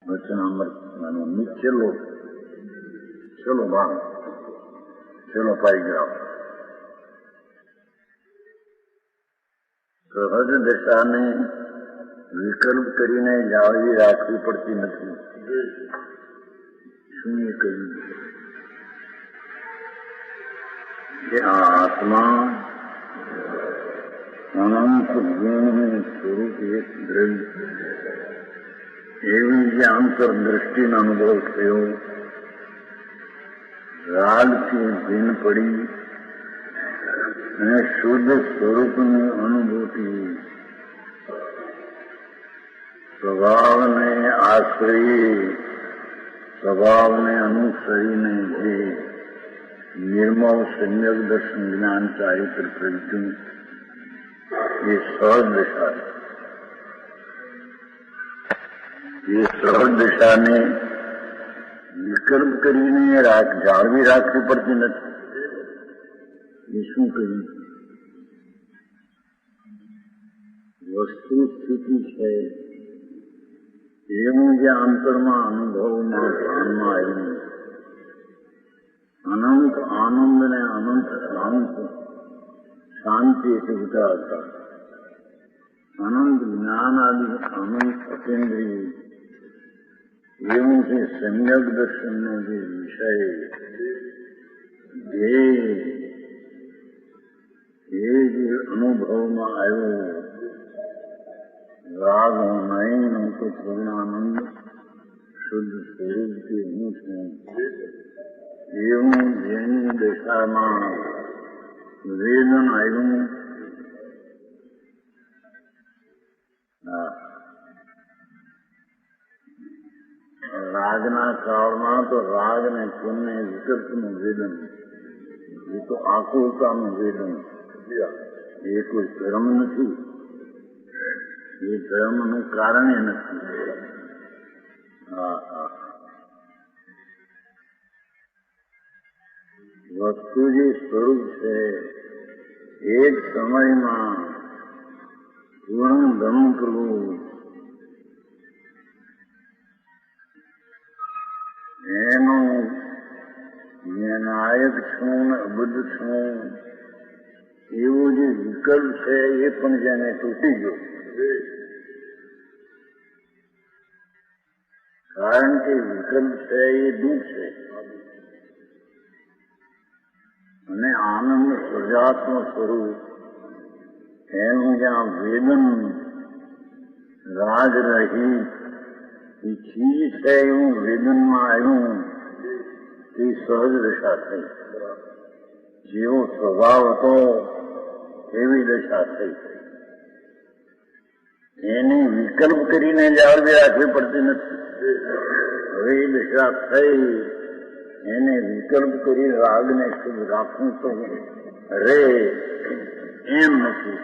વચનામૃત ચલો ચલો ભાવ ચલો પારિગ્રાફ. સહજ દશાને વિકલ્પ કરીને જાળવી રાખવી પડતી નથી. શું એ કહ્યું કે આ આત્મા અનંત ગુણનું સ્વરૂપ એક દ્રવ્ય એવી જે આંતરદ્રષ્ટિનો અનુભવ થયો, રાગથી ભીન પડી અને શુદ્ધ સ્વરૂપની અનુભૂતિ, સ્વભાવને આશ્રયે સ્વભાવને અનુસરીને જે નિર્મળ સમ્યક દર્શન જ્ઞાન ચારિત્ર પ્રગટ્યું એ સહજ દશા. એ સહજ દશાને વિકલ્પ કરીને જાળવી રાખવી પડતી નથી. એ શું કહ્યું? વસ્તુ સ્થિતિ છે એવું જે અંતરમાં અનુભવમાં ધ્યાનમાં આવ્યું, અનંત આનંદ ને અનંત શાંતિ સુવિધા હતા, અનંત જ્ઞાન આદિ અનંત અતિન્દ્રિય એવું છે સમ્યક દર્શનનો જે વિષય એ જે અનુભવમાં આવ્યો, રાગ નહીં તો પૂર્ણાનંદ શુદ્ધ સ્વરૂપથી હું છું એવું જેની દશામાં વેદન આવ્યું. રાગના કાળમાં તો રાગ ને પુણ્ય વિકલ્પનું વેદન, એ તો આકુલતાનું વેદન. એ કોઈ ધર્મ નથી, એ ધર્મનું કારણ નથી. વસ્તુ જે સ્વરૂપ છે એ જ સમયમાં પૂર્ણ ધમ કરવું, એનું નાયક છું ને અબદ્ધ છું એવો જે વિકલ્પ છે એ પણ જેને તૂટી ગયો. કારણ કે વિકલ્પ છે એ દુઃખ છે અને આનંદ સજાત્મ સ્વરૂપ એનું જ્યાં વેદન રાગ રહી ચીજ છે એવું વેદનમાં આવ્યું, એ સહજ દશા થઈ. જેવો સ્વભાવ હતો એવી દશા થઈ. એને વિકલ્પ કરીને જાળવી રાખવી પડતી નથી. હવે એ દશા થઈ, એને વિકલ્પ કરી રાગને શુદ્ધ રાખવું તો રે એમ નથી.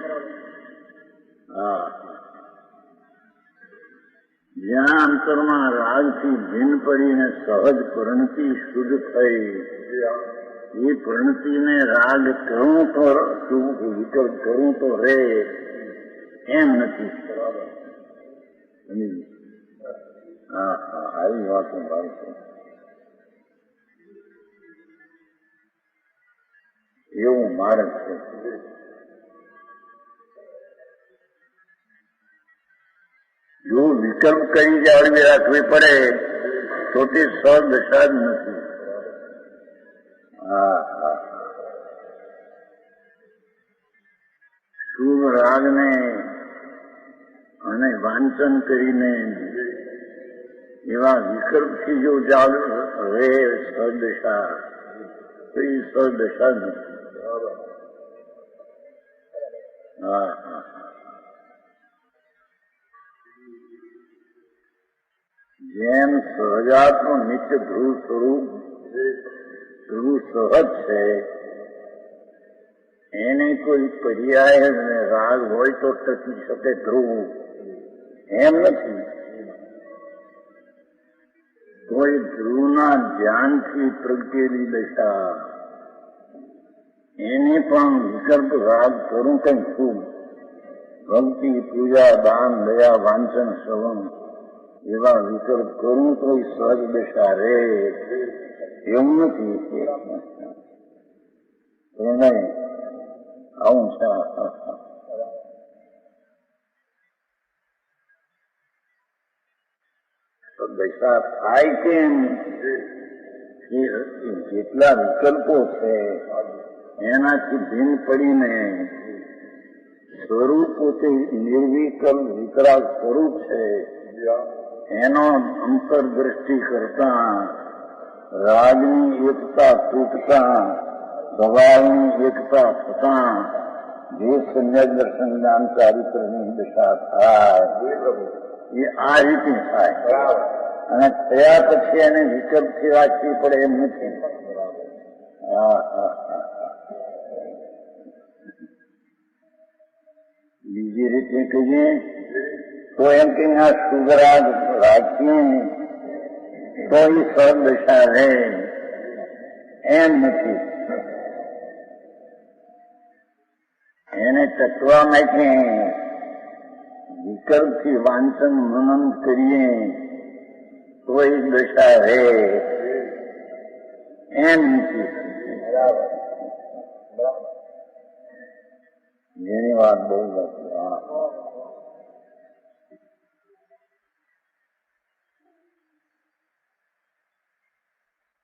જ્યાં અંતરમાં રાગથી ભિન્ન પડીને સહજ પરિણતિ શુદ્ધ થઈ, એ પરિણતિને રાગ કરું તો વિકલ્પ કરું તો રે એમ નથી. આવી વાતો બાળકો એવું માર્ગ છે. જો વિકલ્પ કરી જાળવી રાખવી પડે તો તે સહજ દશા જ નથી. શુભ રાગને અને વાંચન કરીને એવા વિકલ્પથી જો રે સહજ દશા તો એ સહજ દશા જ નથી. જેમ સહજાત્મ નિત્ય ધ્રુવ સ્વરૂપ ધ્રુવ સહજ છે, એને કોઈ પર્યાય અને રાગ હોય તો ટકી શકે ધ્રુવ, એમ નથી. કોઈ ધ્રુવના ધ્યાનથી પ્રગટેલી દશા એને પણ વિકલ્પ રાગ કરું કંઈ ખૂબ ભક્તિ, પૂજા, દાન, દયા, વાંચન, શ્રવણ એવા વિકલ્પ કરું તો સહજ દશા રે એવું નથી. નહીં આવું છે. તો દશા થાય કેમ? જેટલા વિકલ્પો છે એનાથી ભિન્ન પડીને સ્વરૂપ પોતે નિર્વિકલ્પ વિકરાળ સ્વરૂપ છે એનો અંતરદ્રષ્ટિ કરતા રાગની એકતા તૂટતા સ્વભાવની એકતા થતા જે સમ્યક દર્શન જ્ઞાન ચારિત્રની દશા થાય એ આ રીતે થાય. અને થયા પછી એને વિકલ્પથી રાખવી પડે એમ નથી. બીજી રીતે કહીએ તો એમ કે આ શુભરાગ રાખીએ તો એ સદદશા રહે એમ નથી. એને ટકવા માટે વિકલ્પથી વાંચન મનન કરીએ તો એ દશા રહે એમ નથી. જેની વાત બહુ નથી.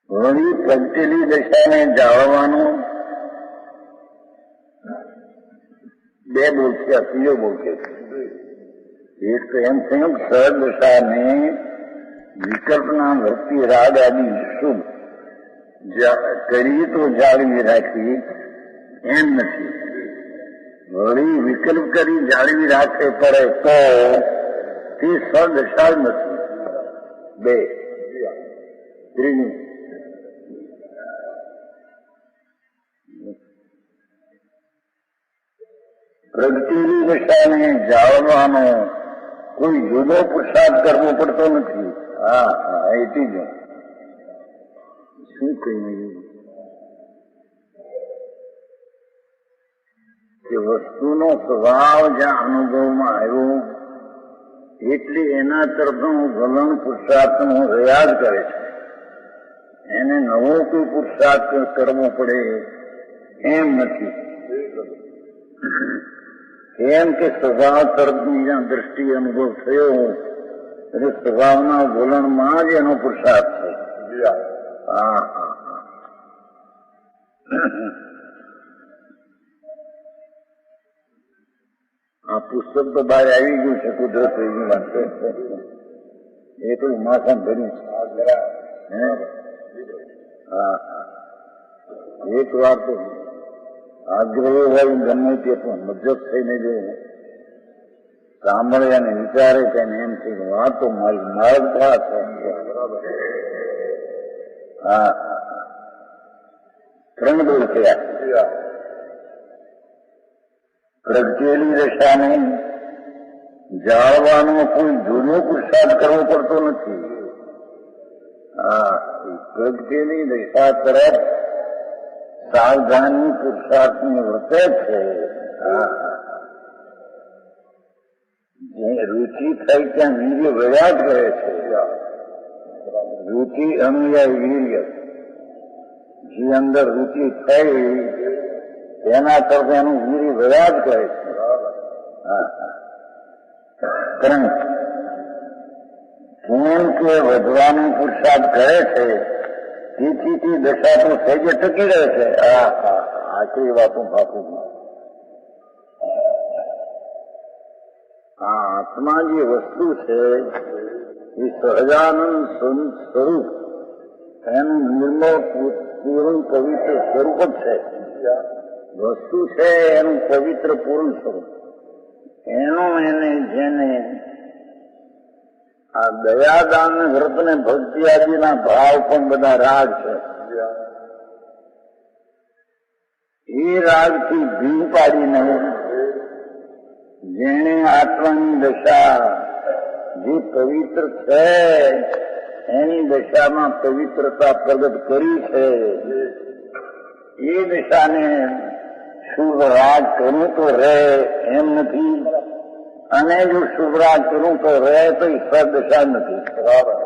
વળી પ્રગટેલી દશાને જાળવાનું બે બોલ છે, ત્રીજો બોલ છે. એક તો એમ થયું સહજ દશાને વિકલ્પના વૃત્તિ રાગ આદિ શુભ કરી તો જાળવી રાખવી એમ નથી. વળી વિકલ્પ કરી જાળવી રાખે પડે તો તે સદશા નથી. બે ત્રીજું પ્રગટેલી દશાને જાળવવાનો કોઈ જુદો પુરુષાર્થ કરવો પડતો નથી. હા હા એથી જ શું કહ્યું કે વસ્તુનો સ્વભાવ જ્યાં અનુભવમાં આવ્યો એટલે એના તરફનું વલણ પુરુષાર્થનો રહ્યા જ કરે છે. એને નવો કોઈ પુરુષાર્થ કરવો પડે એમ નથી. કેમ કે સ્વભાવ તરફની જ્યાં દ્રષ્ટિ અનુભવ થયો એટલે સ્વભાવના વલણમાં જ એનો પુરુષાર્થ છે. હા હા આ પુસ્તક તો બહાર આવી ગયું છે કુદરત માટે. એટલું માથા ભર્યું છે. હા એક વાર તો આગ્રહી હોય ગમે તે પણ મજબૂત થઈને જો સાંભળે અને વિચારે છે ને એમ છે વાત તો મારી માર્ગ છે. હા ત્રણ બોલ થયા. પ્રગટેલી દશાને જાળવાનો કોઈ જુદો પુરુષાર્થ કરવો પડતો નથી. હા પ્રગટેલી દશા તરફ સાવધાની પુરુષાર્થની વર્તે છે. જે રુચિ થઈ ત્યાં વીર્ય વયા જ રહે છે. રુચિ અનુયાય વીર્ય જે અંદર રુચિ થઈ તેના તરફ એનું વીર્ય વયા જ કરે છે. પરંતુ કેમ કે વધવાનું પુરુષાર્થ કરે છે તેથી તે દશા તો સહેજે ટકી રહે છે. આટલી વાતો બાપુ આ આત્મા જે વસ્તુ છે એ સહજાનંદ સ્વરૂપ એનું નિર્મળ પૂર્ણ પવિત્ર સ્વરૂપ જ છે. વસ્તુ છે એનું પવિત્ર પૂર્ણ સ્વરૂપ. એનો એને જેને આ દયાદાન વ્રત ને ભક્તિ આદિના ભાવ પણ બધા રાગ છે. એ રાગથી ભીન પાડીને જેણે આત્માની દશા જે પવિત્ર છે એની દશામાં પવિત્રતા પ્રગટ કરી છે એ દશાને શુભ રાગ કરવું તો રહે એમ નથી. અને જો શુભરાજ કરું તો રહે તો સદશા નથી. બરાબર.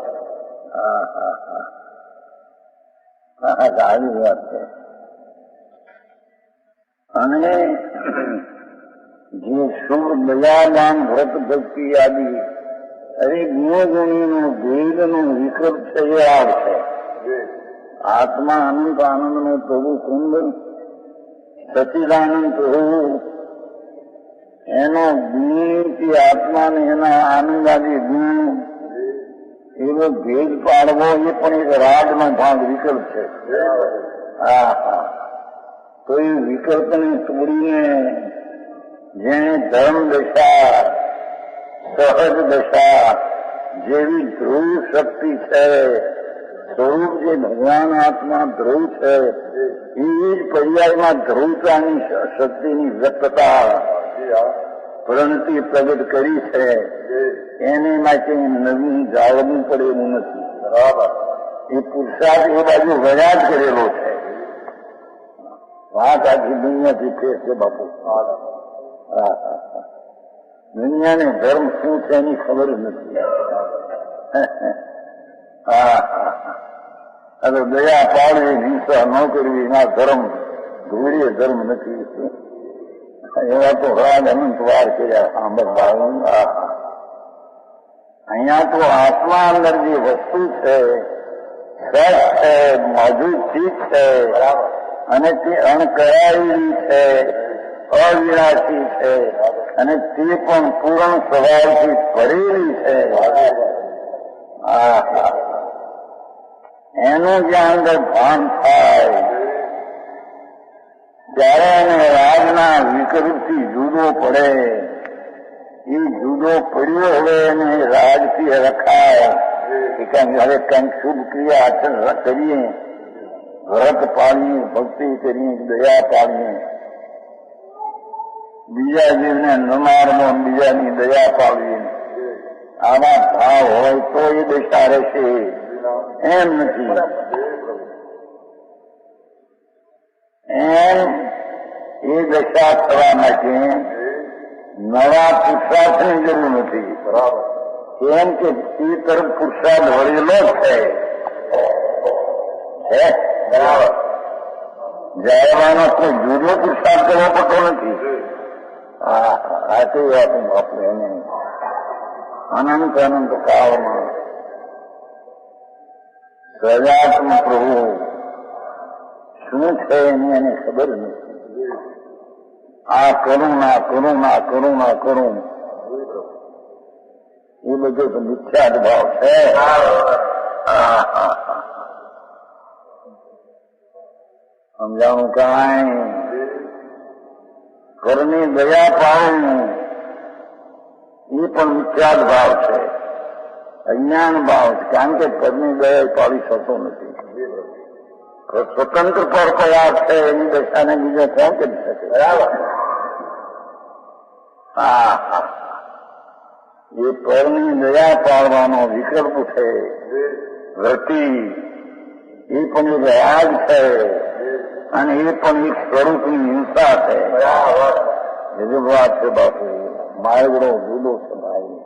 સારી વાત છે. અને જે શુભ દયાદાન વ્રત ભક્તિ આદિ અરે ગુણોગુણીનો ભેદનો વિકલ્પ છે એ આવ છે. આત્મા અનંત આનંદનો પ્રભુ કુંડ સચિદાનંદ પ્રભુ એનો ગુણથી આત્માને એના આનંદ આદિ ગુણ એવો ભેદ પાડવો એ પણ એક રાજનો ભાગ વિકલ્પ છે. તો એ વિકલ્પને તોડીને જેને ધર્મ દશા સહજ દશા જેવી ધ્રુવ શક્તિ છે, સ્વરૂપ જે ભગવાન આત્મા ધ્રુવ છે એ જ પર્યાયમાં ધ્રુવતાની શક્તિની વ્યક્તતા પ્રણતિ પ્રગટ કરી છે. એને માટે નવીન જાળવવું પડે એવું નથી. બરાબર. એ પુરુષાર્થ એ બાજુ વયા જ કરેલો છે. વાત આખી દુનિયાથી ફેર છે બાપુ. દુનિયાને ધર્મ શું છે એની ખબર જ નથી. હવે દયા પાડવી, હિંસા ન કરવી ના ધર્મ ધૂળીએ ધર્મ નથી. એવા તો રાજ અનંત વાર કર્યા સાંભળવા. અહીંયા તો આત્મા અંદર જે વસ્તુ છે સત છે, મજૂર ચીજ છે અને તે અણકરાયેલી છે, અવિનાશી છે અને તે પણ પૂર્ણ સ્વભાવથી ભરેલી છે. એનું જ્યાં અંદર ભાન થાય ત્યારે એને રાજના વિકૃતથી જુદો પડે. એ જુદો પડ્યો હવે એને રાજથી રખાય કે હવે કંઈક શુભ ક્રિયા આચરણ કરીએ, વ્રત પાડીએ, ભક્તિ કરીએ, દયા પાડીએ, બીજા જીવને ન મારવો, બીજાની દયા પાડવી, આવા ભાવ હોય તો એ દશા રહેશે. એમ નથી. એમ એ દશા થવા માટે નવા પુરુષાર્થની જરૂર નથી. બરાબર. કેમ કે તે તરફ પુરુષાર્થ વળેલો છે. બરાબર. જાયવાનો કોઈ જુદો પુરુષાર્થ કરવો પડતો નથી. આ તો વાત આપણે એને અનંત અનંત કાળમાં સજાત્મ પ્રભુ શું છે એની એને ખબર નથી. આ કરુણા કરુણા કરુણા કરું એ બધો તો મિથ્યા ભાવ છે. સમજાણું કાંઈ ઘરની દયા પાડવું એ પણ મિથ્યાદ ભાવ છે, અજ્ઞાન ભાવ છે. કારણ કે ઘરની દયા પાડી શકતો નથી. સ્વતંત્ર પર પ્રયાસ છે એની દશાને બીજે કોણ કરી શકે? બરાબર. એ પરની દયા પાડવાનો વિકલ્પ છે. વૃત્તિ એ પણ એક રાગ છે અને એ પણ એક સ્વરૂપની હિંસા છે. બીજું વાત છે બાપુ, માર્ગડો જુદો છે ભાઈ.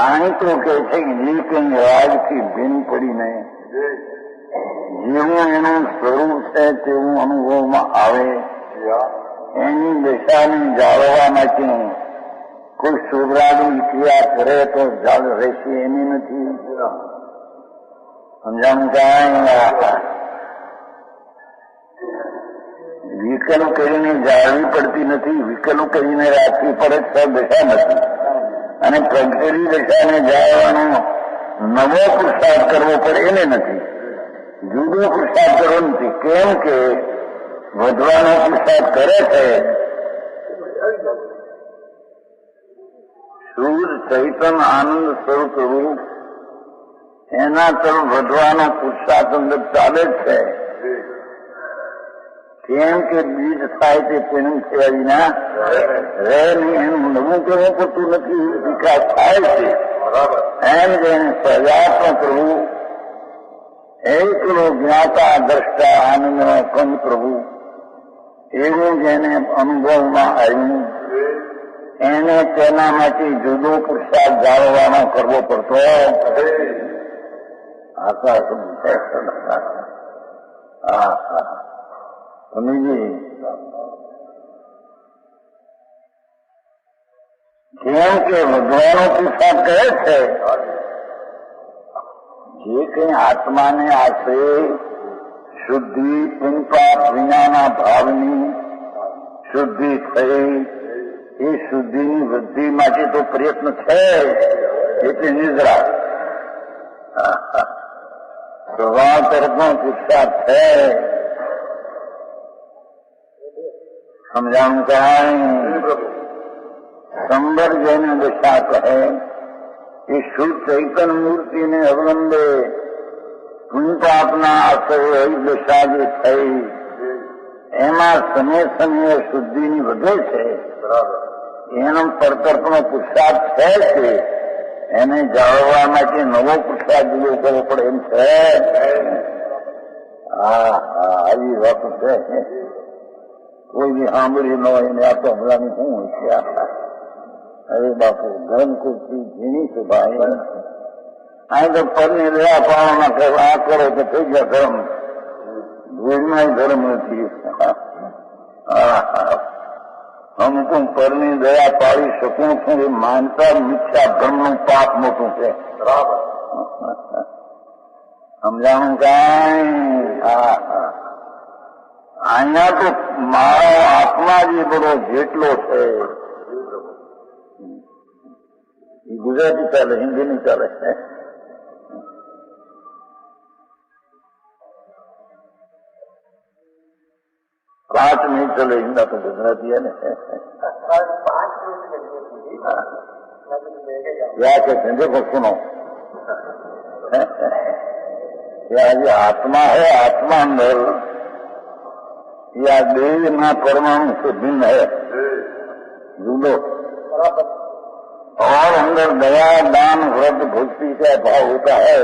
આની તો કે છે કે જે કઈ રાજથી ભીન પડીને જેવું એનું સ્વરૂપ છે તેવું અનુભવમાં આવે એની દશાને જાળવવા માટે કોઈ શુભરાની ક્રિયા કરે તો જાળ રહેશે એની નથી. સમજાણું કાંઈ? વિકલ્પ કરીને જાળવી પડતી નથી, વિકલ્પ કરીને રાખવી પડે સદશા નથી. અને પ્રગટેલી દશાને જાળવવાનો નવો પુરુષાર્થ કરવો પડે એને નથી, જુદો પુરુષાર્થ કરવો નથી. કેમ કે વધવાનો પુરુષાર્થ કરે છે શુદ્ધ ચૈતન આનંદ સ્વરૂપ રૂપ એના તરફ વધવાનો પુરુષાર્થ અંદર ચાલે જ છે. કેમ કે બીજ થાય તે પૂનમ થયા વિના રહે નહીં, એનું નવું કરવું પડતું નથી, વિકાસ થાય છે. એમ જેને સજાત્મ પ્રભુ એકલો જ્ઞાતા દ્રષ્ટા આનંદનો કંદ પ્રભુ એવું જેને અનુભવમાં આવ્યું એને તેનામાંથી જુદો પુરુષાર્થ જાળવવાનો કરવો પડતો સમજી. જેમ કે વધવાનો પુરુષાર્થ કહે છે, જે કઈ આત્માને આશરે શુદ્ધિ પુનપાપ વિનાના ભાવની શુદ્ધિ થઈ, એ શુદ્ધિની વૃદ્ધિ માટે તો પ્રયત્ન છે, એટલે નિદ્રા સ્વભાવ તરફનો પુરુષાર્થ છે. સમજાણું કાંઈ સંબર જેને દશા કહે એ શુદ્ધ ચૈતન મૂર્તિને અવલંબે પુનપાપના આશ્રય દશા જે થઈ એમાં સમય સમયે શુદ્ધિની વધે છે. એનો પરતરફનો પુરુષાર્થ છે કે એને જાળવવા માટે નવો પુરુષાર્થ જુદો કરવો પડે એમ છે. આવી વાત છે. કોઈ બી સાંભળી ન હોય ને આ તો હમણાંની શું હોય છે. અરે બાપુ ધર્મ કુર્સી ઝીણી છે ભાઈ. અહીં તો પરની દયા પાડવામાં કહે આ કરો તો થઈ ગયા ધર્મ. ભૂલમાં ધર્મ નથી. અમુક પરની દયા પાડી શકું છું એ માનતા મિથ્યા ભ્રમનું પાપ મોટું છે. બરાબર સમજાણું કાંઈ. અહીંયા તો મારો આત્મા જે બધો જેટલો છે એ ગુજરાતી ચાલે, હિન્દી નહીં ચાલે. पांच नहीं चले इनका तो गुजराती है ना. क्या कहते हैं देखो सुनो, क्या ये आत्मा है, आत्मा अंदर या देह ना परमाणु से भिन्न है जुदो, और अंदर दया दान व्रत भक्ति का भाव होता है.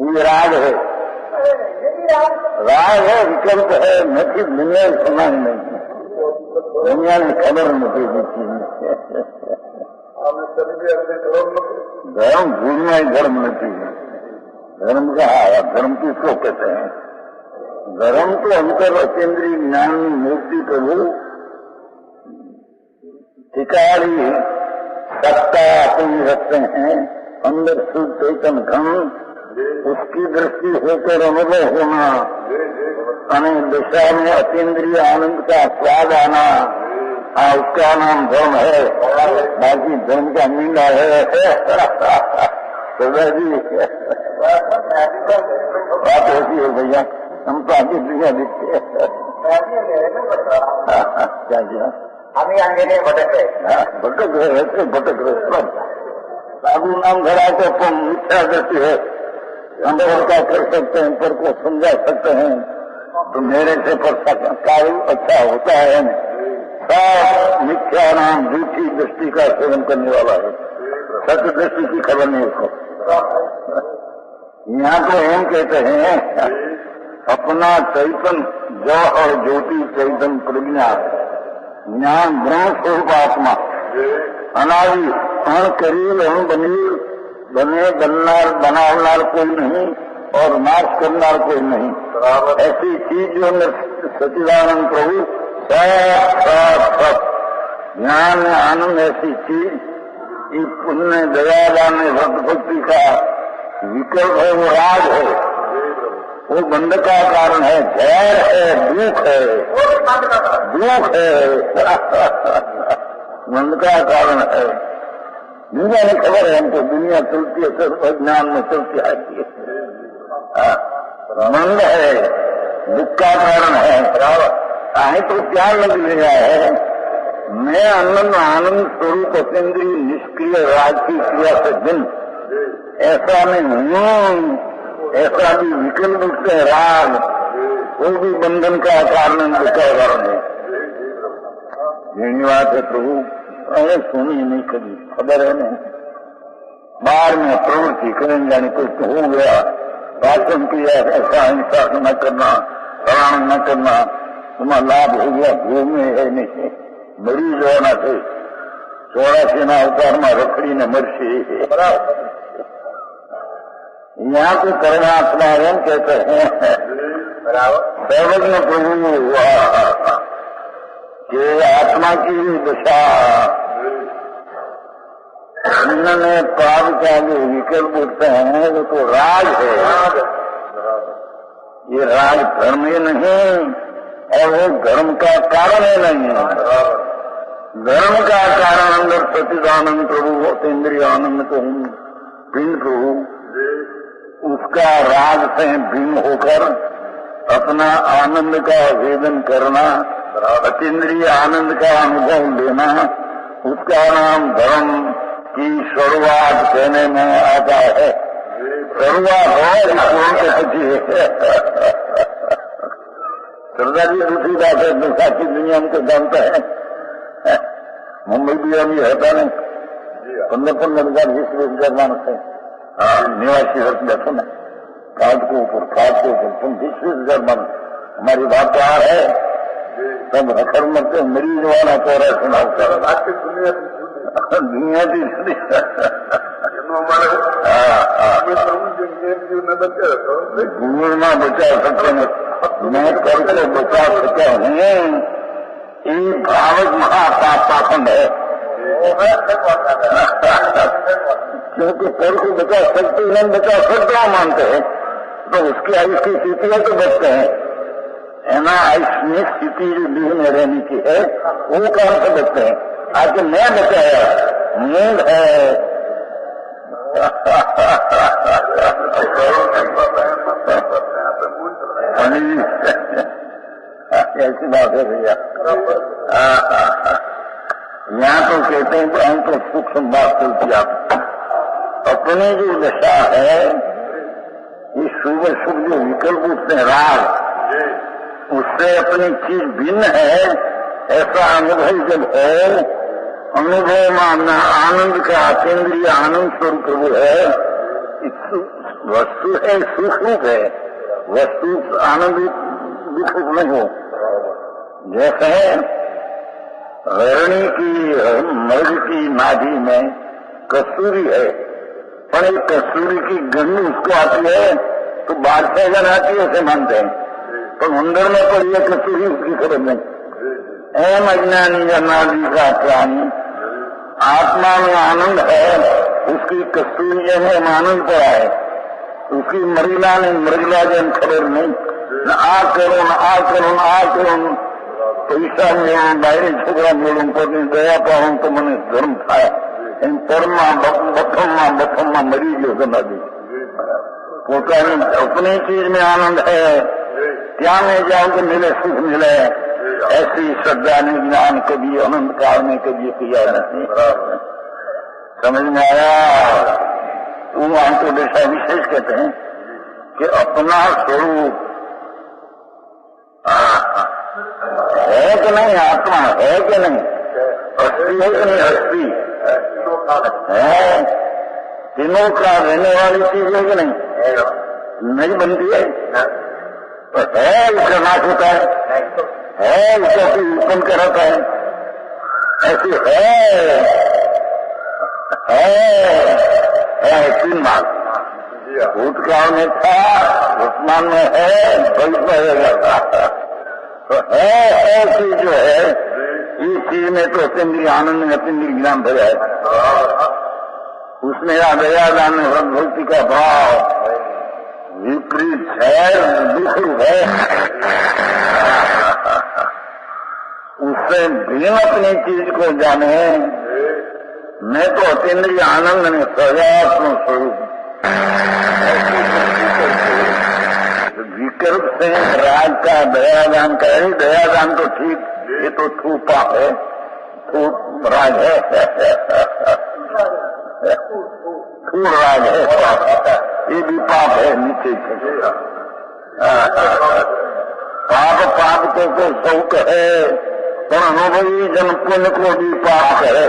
ये राग है, राग है, विकल्प है. નથી दुनिया सुना ही नहीं, दुनिया ने खबर नहीं दी. धर्म भूलना ही धर्म नहीं. धर्म का धर्म किसको कहते हैं? धर्म तो अंतर अतीन्द्रिय ज्ञान मूर्ति प्रभु टिकारी सत्ता अपनी रखते हैं. अंदर शुद्ध चैतन घन उसकी दृष्टि होकर अनुभव होना અને दिशा में अतीन्द्रिय आनंद का स्वाद आना, उसका नाम धर्म है. बाकी धर्म का मीना है. सदा जी बात होती है भैया, हम तो आगे दुनिया दिखते हैं. क्या किया हम ही भटक रहे भटक रहे. साधु नाम धरा तो मिथ्या दृष्टि है. हम क्या कर सकते हैं, पर को समझा सकते हैं तो मेरे से पर कार्य अच्छा होता है. सब मिथ्या नाम झूठी दृष्टि का सेवन करने वाला है. सत्य दृष्टि की खबर नहीं उसको. यहाँ तो हम कहते हैं अपना चैतन जो और ज्योति चैतन प्रज्ञा ज्ञान ब्रह्म स्वरूप आत्मा अनादि अण करीब अण बनीर बने बननार बनावनार कोई नहीं और नाश करनार कोई नहीं. ऐसी चीज जो सच्चिदानंद प्रभु सब ज्ञान आनंद ऐसी चीज ये पुण्य दयादान भक्त भक्ति का विकल्प है. वो राग है, वो बंध का कारण है, जैर है, दुख है, दुख है. बंध का कारण है. दुनिया में खबर है हमको, दुनिया चलती है सर्व ज्ञान में चलती आती है. मंद है, दुख का कारण है. आहे तो क्या लग गया है? मैं आनंद आनंद स्वरूप अतीन्द्रिय निष्क्रिय राग की क्रिया से भिन्न ऐसा नहीं हूँ. ऐसा भी विकल्प से राग वो भी बंधन का कारण दुख का कारण है. यही बात है प्रभु. अरे सुनी नहीं कभी, खबर है नहीं. बाहर में प्रवृत्ति करें जाने कुछ हो गया, भाषण किया, ऐसा हिंसा न करना, हरान न करना, तुम्हारा लाभ हो गया, भूम में है नहीं, मरी जवाना थे 84 ના અવતારમાં રખડીને મરશે. यहाँ तो परमात्मा एम कहते हैं सर्वज्ञ प्रभु हुआ कि आत्मा की दशा इन्होंने पाप का जो विकल्प उठते हैं वो तो राग है. ये राग धर्म ही नहीं और वो धर्म का कारण ही नहीं. धर्म का कारण अंदर सच्चिदानंद प्रभु होते, इंद्रिय आनंद को भिन्न प्रभु, उसका राग से भिन्न होकर अपना आनंद का वेदन करना, अतीन्द्रिय आनंद का अनुभव लेना, उसका नाम धर्म की शुरुआत कहने में आता है. शुरुआत है कौन के पति है. सरदार जी दूसरी बात है, दूसरा की दुनिया में तो जानता है. मुंबई भी अभी होता नहीं, 15,000 20,000 मानस है निवासी बैठो ना, खाद के ऊपर 20,000 मानस. हमारी बात तो है सब हखर मत मरीज वाला चौरा सुनाओ दुनिया की गुण में बचा सके, मैं करके बचा सका हूँ. ये भावक महापाप पाखंड है. क्योंकि कर को बचा सकते नहीं, बचा सकते मानते हैं तो उसकी आयुष की स्थितियां तो बचते हैं. है ना, आयुष में स्थिति जो देह में रहने की है वो काम से बचते हैं. आज मैं बचाया मूड है ऐसी बात है भैया. यहाँ तो कहते हैं कि हम तो सूक्ष्म बात चलती. आप अपनी जो दशा है ये शुभ शुभ जो विकल्प उसने राग उससे अपनी चीज भिन्न है ऐसा अनुभव जब है, अनुभव मानना आनंद का अतीन्द्रिय आनंद स्वरूप वो है. वस्तु है सुख रूप है, वस्तु आनंद दुख रूप नहीं हो. जैसे हरणी की मर्ग की नाभि में कस्तूरी है, पर एक कस्तूरी की गंध उसको आती है तो बादशाह जन आती है उसे मानते हैं, तो अंदर में पड़ी है कस्तूरी उसकी खबर नहीं. एम अज्ञानी जनादि का प्राणी आत्मा में आनंद है, उसकी कस्तूरी में आनंद पड़ा है, उसकी मरीला ने मृगला जन खबर नहीं. आ करो पैसा મેળવું, બાયરે છોકરા મેળવું, કોઈની દયા પાડું તો મને ધર્મ થાય. એમ પરમાં બથમમાં મરી ગયો સમાધિ. પોતાની अपनी चीज में आनंद है, क्या मैं जाऊं तो मिले सुख मिले, ऐसी श्रद्धा ने ज्ञान कभी अनंत काल में कभी किया नहीं. समझ में आया. वो वहां को दशा विशेष कहते हैं कि अपना स्वरूप है कि नहीं, आत्मा है कि नहीं, अस्थि है कि नहीं, अस्थि है, तीनों का रहने वाली चीज है कि नहीं, नहीं बनती है तो है उसका नाश होता है उसका कोई उत्पन्न कराता है. ऐसी है 3 बात. भूतकाल में था, वर्तमान में है, भविष्य में रहेगा. तो है चीज जो है इस चीज में तो अतीन्द्रिय आनंद में अतीन्द्रिय ज्ञान भरा है. उसमें दया दान भक्ति का भाव विपरीत है, दुख है. उससे भिन्न अपनी चीज को जाने. मैं तो अतीन्द्रिय आनंद में सजात्म स्वरूप विकल्प से राग का दयादान करे. दयादान तो ठीक, ये तो थू पाप है, थू राग है, थू राग है, ये भी पाप है. नीचे पाप तो शौक है, पर अनुभवी जन पुण्य को भी पाप है,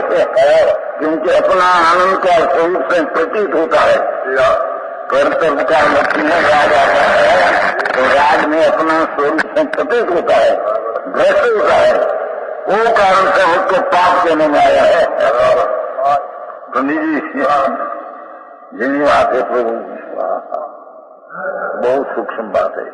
क्योंकि अपना आनंद का स्वरूप से प्रतीत होता है. कर्तव्य का लक्ष्य में राग आता है तो राग में अपना स्वरूप से प्रतीत होता है. भ्रष्ट होता है, वो कारण से उसको पाप देने में आया है। पंडित जी जिन्हें बात है प्रभु, बहुत सूक्ष्म बात है।